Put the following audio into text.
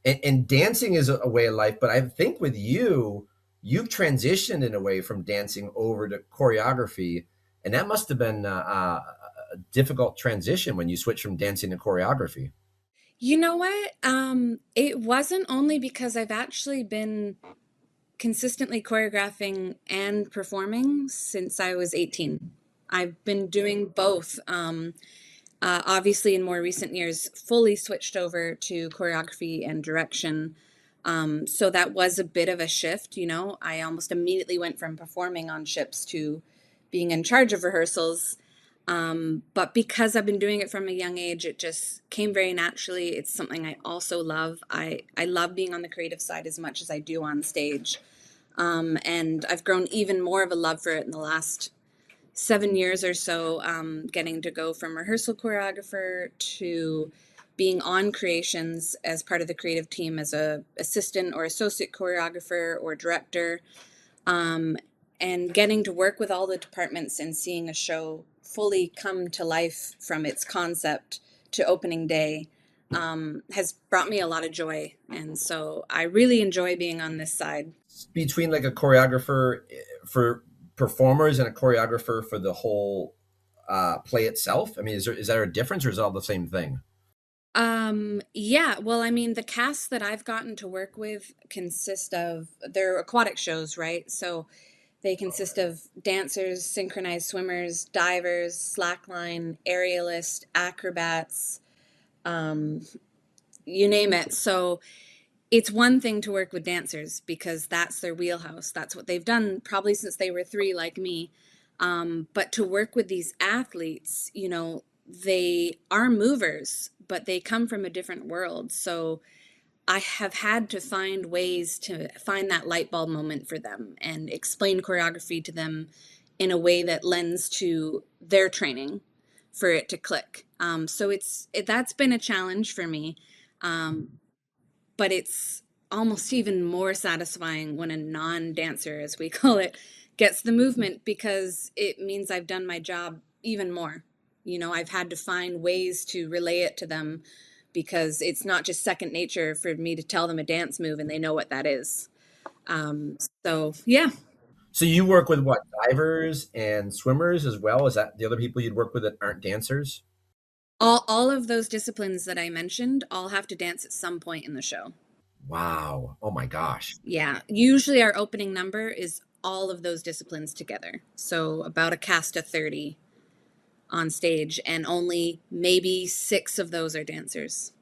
And dancing is a way of life, but I think with you, you've transitioned in a way from dancing over to choreography, and that must have been a difficult transition when you switched from dancing to choreography. You know what? It wasn't only because I've actually been consistently choreographing and performing since I was 18. I've been doing both. Obviously, in more recent years, fully switched over to choreography and direction. So that was a bit of a shift, you know. I almost immediately went from performing on ships to being in charge of rehearsals. But because I've been doing it from a young age, it just came very naturally. It's something I also love. I love being on the creative side as much as I do on stage. And I've grown even more of a love for it in the last 7 years or so, getting to go from rehearsal choreographer to being on creations as part of the creative team as a assistant or associate choreographer or director, um, and getting to work with all the departments and seeing a show fully come to life from its concept to opening day, has brought me a lot of joy. And so I really enjoy being on this side. Between like a choreographer for performers and a choreographer for the whole play itself? I mean, is there a difference, or is it all the same thing? Yeah, well, I mean, the cast that I've gotten to work with consist of, they're aquatic shows, right? So they consist of dancers, synchronized swimmers, divers, slackline, aerialist, acrobats, um, you name it. So it's one thing to work with dancers because that's their wheelhouse. That's what they've done probably since they were three, like me. But to work with these athletes, you know, they are movers, but they come from a different world. So I have had to find ways to find that light bulb moment for them and explain choreography to them in a way that lends to their training for it to click. So that's been a challenge for me. Um, but it's almost even more satisfying when a non-dancer, as we call it, gets the movement because it means I've done my job even more. You know, I've had to find ways to relay it to them because it's not just second nature for me to tell them a dance move and they know what that is. So yeah, So you work with what, divers and swimmers as well? Is that the other people you'd work with that aren't dancers? all of those disciplines that I mentioned all have to dance at some point in the show. Wow. Oh my gosh. Yeah, usually our opening number is all of those disciplines together. So about a cast of 30 on stage, and only maybe six of those are dancers.